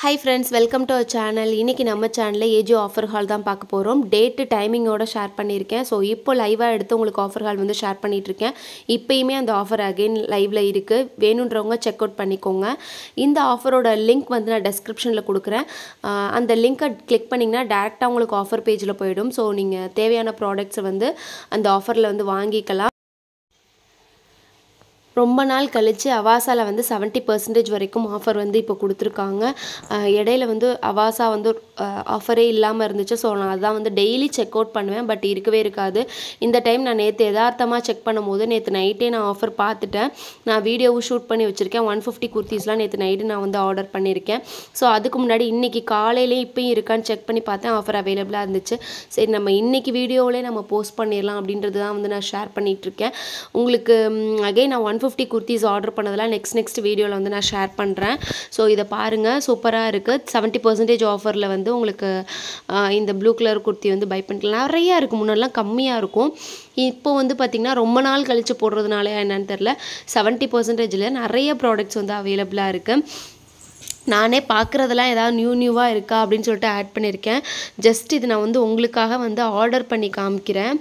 Hi friends, welcome to our channel. இன்னைக்கு நம்ம சேனல்ல ஏஜியோ ஆஃபர் ஹால் தான் பார்க்க போறோம். டேட் டைமிங்கோட ஷேர் பண்ணியிருக்கேன். ஸோ இப்போ லைவா எடுத்து உங்களுக்கு ஆஃபர் ஹால் வந்து ஷேர் பண்ணிட்டு இருக்கேன். இப்பயுமே அந்த ஆஃபர் அகைன் லைவ்ல இருக்கு. வேணுன்றவங்க செக் அவுட் பண்ணிக்கோங்க. இந்த ஆஃபரோட லிங்க் வந்து நான் டெஸ்கிரிப்ஷன்ல கொடுக்குறேன். அந்த லிங்கை கிளிக் பண்ணிங்கன்னா டேரெக்டாக உங்களுக்கு ஆஃபர் பேஜில் போயிடும். ஸோ நீங்கள் தேவையான ப்ராடக்ட்ஸை வந்து அந்த ஆஃபரில் வந்து வாங்கிக்கலாம். ரொம்ப நாள் கழிச்சு அவாசால வந்து 70% வரைக்கும் ஆஃபர் வந்து இப்போ கொடுத்துருக்காங்க. இடையில வந்து அவாசா வந்து ஆஃபரே இல்லாமல் இருந்துச்சு. ஸோ நான் அதான் வந்து டெய்லி செக் அவுட் பண்ணுவேன். பட் இருக்கவே இருக்காது. இந்த டைம் நான் நேற்று யதார்த்தமாக செக் பண்ணும்போது நேற்று நைட்டே நான் ஆஃபர் பார்த்துட்டேன். நான் வீடியோவும் ஷூட் பண்ணி வச்சுருக்கேன். 150 குர்த்திஸ்லாம் நேற்று நைட்டு நான் வந்து ஆர்டர் பண்ணியிருக்கேன். ஸோ அதுக்கு முன்னாடி இன்றைக்கி காலையிலே இப்போயும் இருக்கான்னு செக் பண்ணி பார்த்தேன். ஆஃபர் அவைலபிளாக இருந்துச்சு. சரி நம்ம இன்றைக்கி வீடியோவிலே நம்ம போஸ்ட் பண்ணிடலாம் அப்படின்றது தான் வந்து நான் ஷேர் பண்ணிகிட்ருக்கேன். உங்களுக்கு அகைன் நான் 150 குர்த்திஸ் ஆர்டர் பண்ணதெல்லாம் நெக்ஸ்ட் வீடியோவில் வந்து நான் ஷேர் பண்ணுறேன். ஸோ இதை பாருங்கள், சூப்பராக இருக்குது. 70% ஆஃபரில் வந்து உங்களுக்கு இந்த ப்ளூ கலர் குர்த்தி வந்து பை பண்ணிக்கலாம். நிறையா இருக்குது. முன்னாடிலாம் கம்மியாக இருக்கும். இப்போ வந்து பார்த்திங்கன்னா ரொம்ப நாள் கழித்து போடுறதுனால என்னன்னு தெரில, 70% நிறைய ப்ராடக்ட்ஸ் வந்து அவைலபிளாக இருக்குது. நானே பார்க்குறதெல்லாம் ஏதாவது நியூவாக இருக்கா அப்படின்னு சொல்லிட்டு ஆட் பண்ணியிருக்கேன். ஜஸ்ட் இது நான் வந்து உங்களுக்காக வந்து ஆர்டர் பண்ணி காமிக்கிறேன்.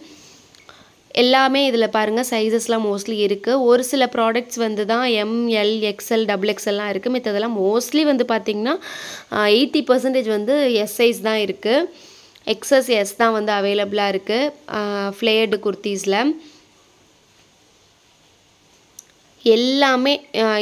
எல்லாமே இதில் பாருங்கள், சைஸஸ்லாம் மோஸ்ட்லி இருக்குது. ஒரு சில ப்ராடக்ட்ஸ் வந்து தான் எம்எல் எக்ஸ்எல் XXLலாம் இருக்குது. மித்ததெல்லாம் மோஸ்ட்லி வந்து பார்த்திங்கன்னா 80% வந்து எஸ் சைஸ் தான் இருக்குது. எக்ஸஸ் எஸ் தான் வந்து அவைலபிளாக இருக்குது ஃப்ளேயர்டு குர்த்தீஸில். எல்லாமே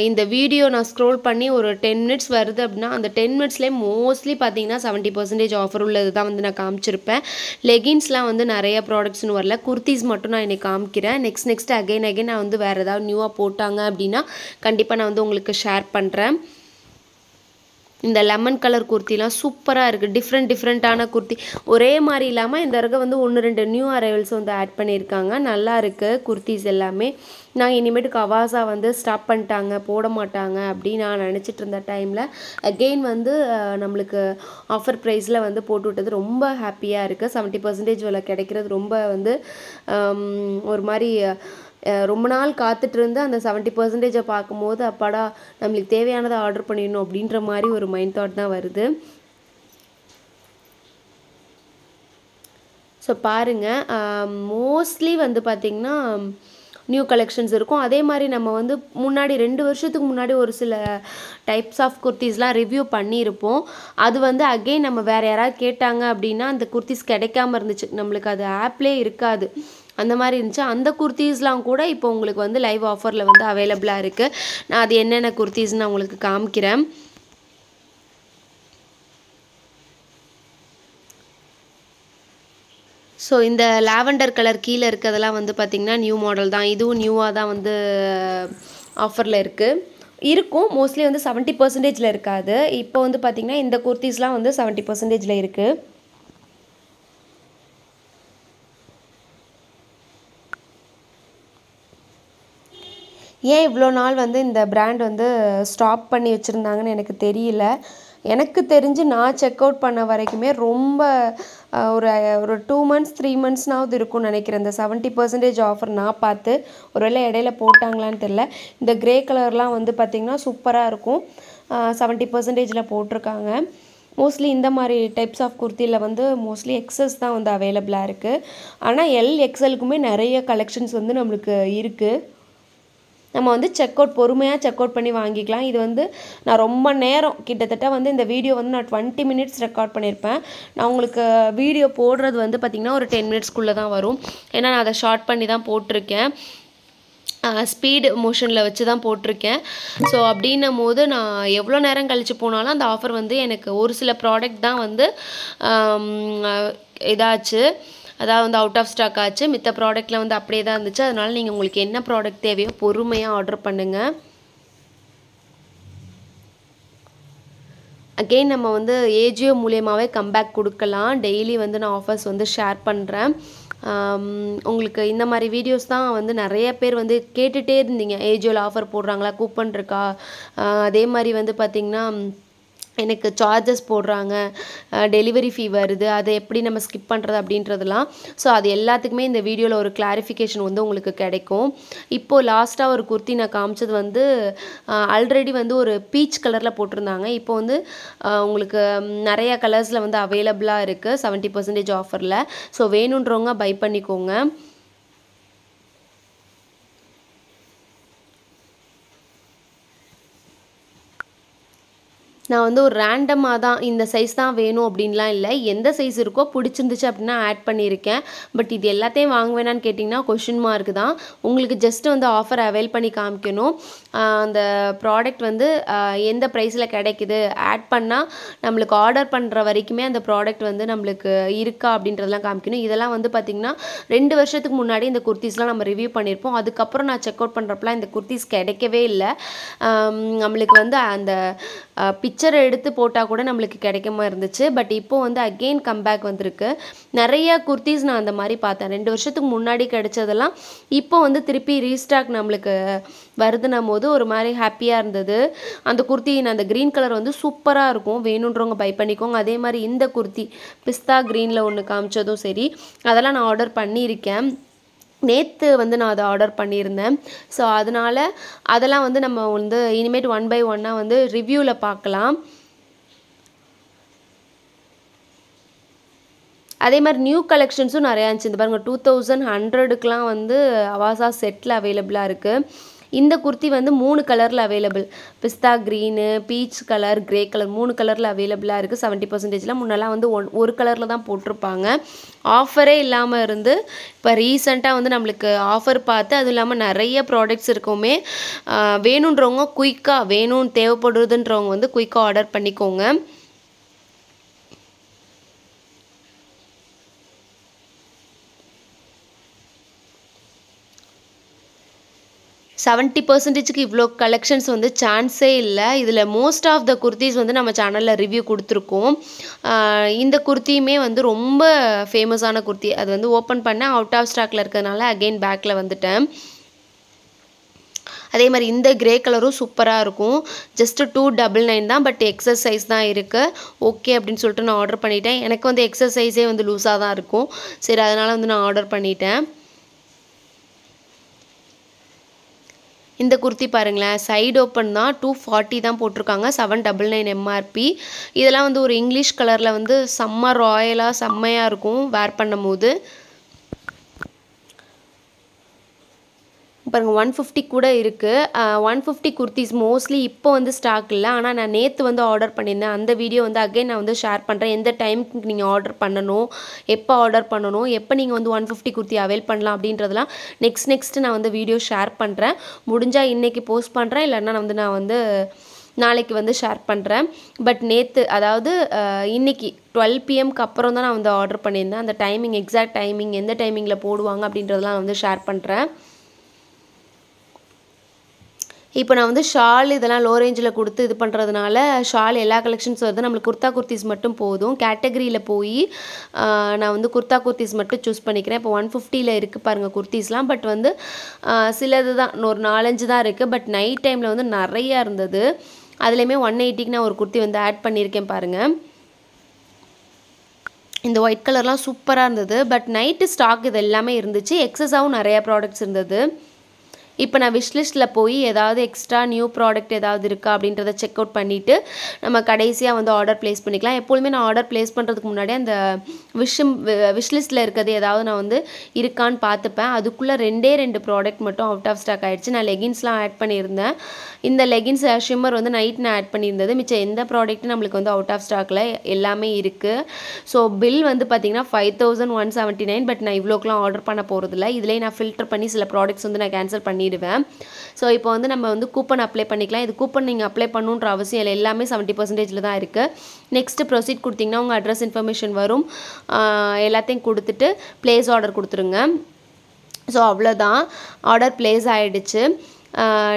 இந்த வீடியோ நான் ஸ்க்ரோல் பண்ணி ஒரு 10 மினிட்ஸ் வருது அப்படின்னா அந்த 10 மினிட்ஸ்லேயே மோஸ்ட்லி பார்த்தீங்கன்னா 70% ஆஃபர் உள்ளது தான் வந்து நான் காமிச்சிருப்பேன். லெகின்ஸ்லாம் வந்து நிறைய ப்ராடக்ட்ஸ்னு வரல. குர்த்திஸ் மட்டும் நான் இன்றைக்கி காமிக்கிறேன். நெக்ஸ்ட் அகைன் நான் வந்து வேறு ஏதாவது நியூவாக போட்டாங்க அப்படின்னா கண்டிப்பாக நான் வந்து உங்களுக்கு ஷேர் பண்ணுறேன். இந்த லெமன் கலர் குர்த்திலாம் சூப்பராக இருக்குது. டிஃப்ரெண்ட்டான குர்த்தி, ஒரே மாதிரி இல்லாமல் இந்த தடவை வந்து 1-2 நியூ அரைவல்ஸ் வந்து ஆட் பண்ணியிருக்காங்க. நல்லா இருக்குது குர்த்திஸ் எல்லாமே. நான் இனிமேட்டுக்கு அவாசா வந்து ஸ்டாப் பண்ணிட்டாங்க, போட மாட்டாங்க அப்படின்னு நான் நினச்சிட்டு இருந்த டைமில் அகெயின் வந்து நம்மளுக்கு ஆஃபர் ப்ரைஸில் வந்து போட்டு விட்டது ரொம்ப ஹாப்பியாக இருக்குது. 70% விலை கிடைக்கிறது ரொம்ப வந்து ஒரு மாதிரி ரொம்ப நாள் காத்துட்டு இருந்து அந்த 70% பார்க்கும்போது அப்பாடா நம்மளுக்கு தேவையானதை ஆர்டர் பண்ணிடணும் அப்படின்ற மாதிரி ஒரு மைண்ட் தாட் தான் வருது. ஸோ பாருங்கள், மோஸ்ட்லி வந்து பார்த்திங்கன்னா நியூ கலெக்ஷன்ஸ் இருக்கும். அதே மாதிரி நம்ம வந்து முன்னாடி 2 வருஷத்துக்கு முன்னாடி ஒரு சில டைப்ஸ் ஆஃப் குர்த்திஸ்லாம் ரிவ்யூ பண்ணியிருப்போம். அது வந்து அகெயின் நம்ம வேறு யாராவது கேட்டாங்க அப்படின்னா அந்த குர்த்திஸ் கிடைக்காம இருந்துச்சு, நம்மளுக்கு அது ஆப்லேயே இருக்காது, அந்த மாதிரி இருந்துச்சு. அந்த குர்த்திஸ்லாம் கூட இப்போ உங்களுக்கு வந்து லைவ் ஆஃபரில் வந்து அவைலபிளாக இருக்குது. நான் அது என்னென்ன குர்த்திஸ்ன்னு நான் உங்களுக்கு காமிக்கிறேன். ஸோ இந்த லாவெண்டர் கலர் கீழே இருக்கிறதெல்லாம் வந்து பார்த்திங்கன்னா நியூ மாடல் தான். இதுவும் நியூவாக தான் வந்து ஆஃபரில் இருக்கும். மோஸ்ட்லி வந்து 70%ல் இருக்காது. இப்போ வந்து பார்த்திங்கன்னா இந்த குர்த்திஸ்லாம் வந்து 70%ல் இருக்குது. ஏன் இவ்வளோ நாள் வந்து இந்த பிராண்ட் வந்து ஸ்டாப் பண்ணி வச்சுருந்தாங்கன்னு எனக்கு தெரியல. எனக்கு தெரிஞ்சு நான் செக் அவுட் பண்ண வரைக்குமே ரொம்ப ஒரு 2 மந்த்ஸ் 3 மந்த்ஸ்னாவது இருக்கும்னு நினைக்கிறேன். இந்த 70% ஆஃபர் நான் பார்த்து, ஒருவேளை இடையில போட்டாங்களான்னு தெரில. இந்த கிரே கலர்லாம் வந்து பார்த்திங்கன்னா சூப்பராக இருக்கும். 70%ல் போட்டிருக்காங்க. மோஸ்ட்லி இந்த மாதிரி டைப்ஸ் ஆஃப் குர்த்தியில் வந்து மோஸ்ட்லி எக்ஸஸ் தான் வந்து அவைலபிளாக இருக்குது. ஆனால் XLக்குமே நிறைய கலெக்ஷன்ஸ் வந்து நம்மளுக்கு இருக்குது. நம்ம வந்து பொறுமையாக செக் அவுட் பண்ணி வாங்கிக்கலாம். இது வந்து நான் ரொம்ப நேரம், கிட்டத்தட்ட வந்து இந்த வீடியோ வந்து நான் 20 மினிட்ஸ் ரெக்கார்ட் பண்ணியிருப்பேன். நான் உங்களுக்கு வீடியோ போடுறது வந்து பார்த்திங்கன்னா ஒரு 10 மினிட்ஸ்க்குள்ளே தான் வரும். ஏன்னா நான் அதை ஷார்ட் பண்ணி தான் போட்டிருக்கேன். ஸ்பீடு மோஷனில் வச்சு தான் போட்டிருக்கேன். ஸோ அப்படின்னும் போது நான் எவ்வளோ நேரம் கழித்து போனாலும் அந்த ஆஃபர் வந்து எனக்கு ஒரு சில ப்ராடக்ட் தான் வந்து இதாச்சு, அதாவது வந்து அவுட் ஆஃப் ஸ்டாக் ஆச்சு. மித்த ப்ராடக்ட்டில் வந்து அப்படியே தான் இருந்துச்சு. அதனால் நீங்கள் உங்களுக்கு என்ன ப்ராடக்ட் தேவையோ பொறுமையாக ஆர்டர் பண்ணுங்கள். அகெயின் நம்ம வந்து ஏஜியோ மூலியமாகவே கம்பேக் கொடுக்கலாம். டெய்லி வந்து நான் ஆஃபர்ஸ் வந்து ஷேர் பண்ணுறேன். உங்களுக்கு இந்த மாதிரி வீடியோஸ் தான் வந்து நிறைய பேர் வந்து கேட்டுகிட்டே இருந்தீங்க, ஏஜியோவில் ஆஃபர் போடுறாங்களா, கூப்பன் இருக்கா, அதே மாதிரி வந்து பார்த்திங்கன்னா எனக்கு சார்ஜஸ் போடுறாங்க, டெலிவரி ஃபீ வருது, அதை எப்படி நம்ம ஸ்கிப் பண்ணுறது அப்படின்றதெல்லாம். ஸோ அது எல்லாத்துக்குமே இந்த வீடியோவில் ஒரு கிளாரிஃபிகேஷன் வந்து உங்களுக்கு கிடைக்கும். இப்போது லாஸ்ட்டாக ஒரு குர்த்தி நான் காமிச்சது வந்து ஆல்ரெடி வந்து ஒரு பீச் கலரில் போட்டிருந்தாங்க. இப்போ வந்து உங்களுக்கு நிறையா கலர்ஸில் வந்து அவைலபிளாக இருக்குது 70% ஆஃபரில். ஸோ வேணுன்றவங்க பை பண்ணிக்கோங்க. நான் வந்து ஒரு ரேண்டமாக தான் இந்த சைஸ் தான் வேணும் அப்படின்லாம் இல்லை, எந்த சைஸ் இருக்கோ பிடிச்சிருந்துச்சு அப்படின்னா ஆட் பண்ணியிருக்கேன். பட் இது எல்லாத்தையும் வாங்குவேனான்னு கேட்டிங்கன்னா கொஷின் மார்க் தான். உங்களுக்கு ஜஸ்ட் வந்து ஆஃபர் அவைல் பண்ணி காமிக்கணும். அந்த ப்ராடக்ட் வந்து எந்த ப்ரைஸில் கிடைக்குது, ஆட் பண்ணால் நம்மளுக்கு ஆர்டர் பண்ணுற வரைக்குமே அந்த ப்ராடக்ட் வந்து நம்மளுக்கு இருக்கா அப்படின்றதெல்லாம் காமிக்கணும். இதெல்லாம் வந்து பார்த்திங்கன்னா 2 வருஷத்துக்கு முன்னாடி இந்த குர்த்திஸ்லாம் நம்ம ரிவ்யூ பண்ணியிருப்போம். அதுக்கப்புறம் நான் செக் அவுட் பண்ணுறப்பலாம் இந்த குர்த்திஸ் கிடைக்கவே இல்லை. நம்மளுக்கு வந்து அந்த பிக்சரை எடுத்து போட்டால் கூட நம்மளுக்கு கிடைக்காம இருந்துச்சு. பட் இப்போது வந்து அகெயின் கம்பேக் வந்திருக்கு. நிறைய குர்த்திஸ் நான் அந்த மாதிரி பார்த்தேன். 2 வருஷத்துக்கு முன்னாடி கிடைச்சதெல்லாம் இப்போ வந்து திருப்பி ரீஸ்டாக் நம்மளுக்கு வருதுன்னும் போது ஒரு மாதிரி ஹாப்பியாக இருந்தது. அந்த குர்த்தி அந்த க்ரீன் கலர் வந்து சூப்பராக இருக்கும், வேணுன்றவங்க பை பண்ணிக்கோங்க. அதே மாதிரி இந்த குர்த்தி பிஸ்தா க்ரீனில் ஒன்று காமிச்சதும் சரி, அதெல்லாம் நான் ஆர்டர் பண்ணியிருக்கேன். நேற்று வந்து நான் அதை ஆர்டர் பண்ணியிருந்தேன். ஸோ அதனால் அதெல்லாம் வந்து நம்ம வந்து இனிமேட்டு 1 by 1 வந்து ரிவ்யூவில் பார்க்கலாம். அதே மாதிரி நியூ கலெக்ஷன்ஸும் நிறையா இருந்துச்சு. இந்த பாருங்கள் 2100க்குலாம் வந்து அவாசா செட்டில் அவைலபிளாக இருக்குது. இந்த குர்த்தி வந்து 3 கலரில் available. Pista green, peach colour, grey colour 3 கலரில் அவைலபிளாக இருக்குது 70%. முன்னெல்லாம் வந்து ஒரு கலரில் தான் போட்டிருப்பாங்க. ஆஃபரே இல்லாமல் இருந்து இப்போ ரீசெண்டாக வந்து நம்மளுக்கு ஆஃபர் பார்த்து அதுவும் இல்லாமல் நிறைய ப்ராடக்ட்ஸ் இருக்கவுமே வேணுன்றவங்க குயிக்காக வேணும்னு தேவைப்படுறதுன்றவங்க வந்து குயிக்காக ஆர்டர் பண்ணிக்கோங்க. $70%க்கு இவ்வளோ கலெக்ஷன்ஸ் வந்து சான்ஸே இல்லை. இதில் மோஸ்ட் ஆஃப் த குர்த்திஸ் வந்து நம்ம சேனலில் ரிவ்யூ கொடுத்துருக்கோம். இந்த குர்த்தியுமே வந்து ரொம்ப ஃபேமஸான குர்த்தி. அது வந்து ஓப்பன் பண்ண அவுட் ஆஃப் ஸ்டாக்கில் இருக்கிறதுனால அகெயின் பேக்கில் வந்துட்டேன். அதே மாதிரி இந்த க்ரே கலரும் சூப்பராக இருக்கும். ஜஸ்ட்டு 299 தான், பட் எக்ஸஸ் சைஸ் தான் இருக்குது. ஓகே அப்படின்னு சொல்லிட்டு நான் ஆர்டர் பண்ணிட்டேன். எனக்கு வந்து எக்ஸஸ் சைஸே வந்து லூஸாக தான் இருக்கும். சரி, அதனால் வந்து நான் ஆர்டர் பண்ணிட்டேன். இந்த குர்த்தி பாருங்களேன், சைடு ஓப்பன் தான், 240 தான் போட்டிருக்காங்க, 799 MRP. இதெல்லாம் வந்து ஒரு இங்கிலீஷ் கலரில் வந்து செம்ம ராயலாக செம்மையாக இருக்கும் வேர் பண்ணும் போது. பாருங்கள் 150 கூட இருக்குது. 150 குர்த்திஸ் மோஸ்ட்லி இப்போ வந்து ஸ்டாக் இல்லை. ஆனால் நான் நேற்று வந்து ஆர்டர் பண்ணியிருந்தேன். அந்த வீடியோ வந்து அகைன் நான் வந்து ஷேர் பண்ணுறேன். எந்த டைமுக்கு நீங்கள் ஆர்டர் பண்ணணும், எப்போ ஆர்டர் பண்ணணும், எப்போ நீங்கள் வந்து 150 குர்த்தி அவைல் பண்ணலாம் அப்படின்றதெல்லாம் நெக்ஸ்ட்டு நான் வந்து வீடியோ ஷேர் பண்ணுறேன். முடிஞ்சால் இன்றைக்கி போஸ்ட் பண்ணுறேன், இல்லைன்னா நான் வந்து நாளைக்கு வந்து ஷேர் பண்ணுறேன். பட் நேற்று அதாவது இன்றைக்கி 12 PM அப்புறம் தான் நான் வந்து ஆர்டர் பண்ணியிருந்தேன். அந்த டைமிங் எக்ஸாக்ட் டைமிங் எந்த டைமிங்கில் போடுவாங்க அப்படின்றதெல்லாம் வந்து ஷேர் பண்ணுறேன். இப்போ நான் வந்து ஷால் இதெல்லாம் லோ ரேஞ்சில் கொடுத்து இது பண்ணுறதுனால ஷால் எல்லா கலெக்ஷன்ஸ் வருது. நம்மளுக்கு குர்த்தா குர்த்திஸ் மட்டும் போதும். கேட்டகரியில் போய் நான் வந்து குர்த்தா குர்த்திஸ் மட்டும் சூஸ் பண்ணிக்கிறேன். இப்போ 150ல் இருக்குது பாருங்கள் குர்த்திஸ்லாம். பட் வந்து சிலது தான் ஒரு 4-5 தான் இருக்குது. பட் நைட் டைமில் வந்து நிறையா இருந்தது. அதுலேயுமே 180க்கு நான் ஒரு குர்த்தி வந்து ஆட் பண்ணியிருக்கேன் பாருங்கள். இந்த ஒயிட் கலர்லாம் சூப்பராக இருந்தது. பட் நைட்டு ஸ்டாக் இது எல்லாமே இருந்துச்சு. எக்ஸஸாகவும் நிறையா ப்ராடக்ட்ஸ் இருந்தது. இப்போ நான் விஷ்லிஸ்ட்டில் போய் ஏதாவது எக்ஸ்ட்ரா நியூ ப்ராடக்ட் ஏதாவது இருக்கா அப்படின்றத செக் அவுட் பண்ணிவிட்டு நம்ம கடைசியாக வந்து ஆர்டர் ப்ளேஸ் பண்ணிக்கலாம். எப்பொழுதுமே நான் ஆர்டர் ப்ளேஸ் பண்ணுறதுக்கு முன்னாடி அந்த விஷ்லிஸ்ட்டில் இருக்கிறது ஏதாவது நான் வந்து இருக்கான்னு பார்த்துப்பேன். அதுக்குள்ளே 2 ப்ராடக்ட் மட்டும் அவுட் ஆஃப் ஸ்டாக் ஆகிடுச்சு. நான் லெகின்ஸ்லாம் ஆட் பண்ணியிருந்தேன். இந்த லெகின்ஸ் ஷிம்மர் வந்து நைட் நான் ஆட் பண்ணியிருந்தது. மிச்சம் எந்த ப்ராடக்ட்டும் நம்மளுக்கு வந்து அவுட் ஆஃப் ஸ்டாக்கில் எல்லாமே இருக்குது. ஸோ பில் வந்து பார்த்திங்கன்னா 5179. பட் நான் இவ்வளோக்கெலாம் ஆர்டர் பண்ண போகிறதில்ல. இதிலே நான் ஃபில்டர் பண்ணி சில ப்ராடக்ட்ஸ் வந்து நான் கேன்சல் பண்ணிடுவேன். ஸோ இப்போ வந்து நம்ம வந்து கூப்பன் அப்ளை பண்ணிக்கலாம். இது கூப்பன் நீங்கள் அப்ளை பண்ணணுன்ற அவசியம் இல்லை, எல்லாமே 70%ல் தான் இருக்குது. நெக்ஸ்ட்டு ப்ரொசீட் கொடுத்திங்கன்னா உங்கள் அட்ரஸ் இன்ஃபர்மேஷன் வரும். எல்லாத்தையும் கொடுத்துட்டு ப்ளேஸ் ஆர்டர் கொடுத்துருங்க. ஸோ அவ்வளோதான், ஆர்டர் ப்ளேஸ் ஆகிடுச்சு.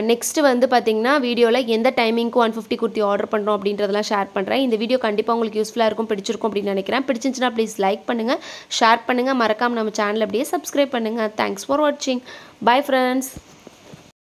நெக்ஸ்ட்டு வந்து பார்த்திங்கன்னா வீடியோவில் எந்த டைமிங்க்கு 150 குர்த்தி ஆர்டர் பண்ணுறோம் அப்படின்றதெல்லாம் ஷேர் பண்ணுறேன். இந்த வீடியோ கண்டிப்பாக உங்களுக்கு யூஸ்ஃபுல்லாக இருக்கும், பிடிச்சிருக்கும் அப்படின்னு நினைக்கிறேன். பிடிச்சிருந்துச்சுன்னா ப்ளீஸ் லைக் பண்ணுங்கள், ஷேர் பண்ணுங்கள், மறக்காமல் நம்ம சேனல் அப்படியே சப்ஸ்கிரைப் பண்ணுங்கள். தேங்க்ஸ் ஃபார் வாட்சிங். Bye friends.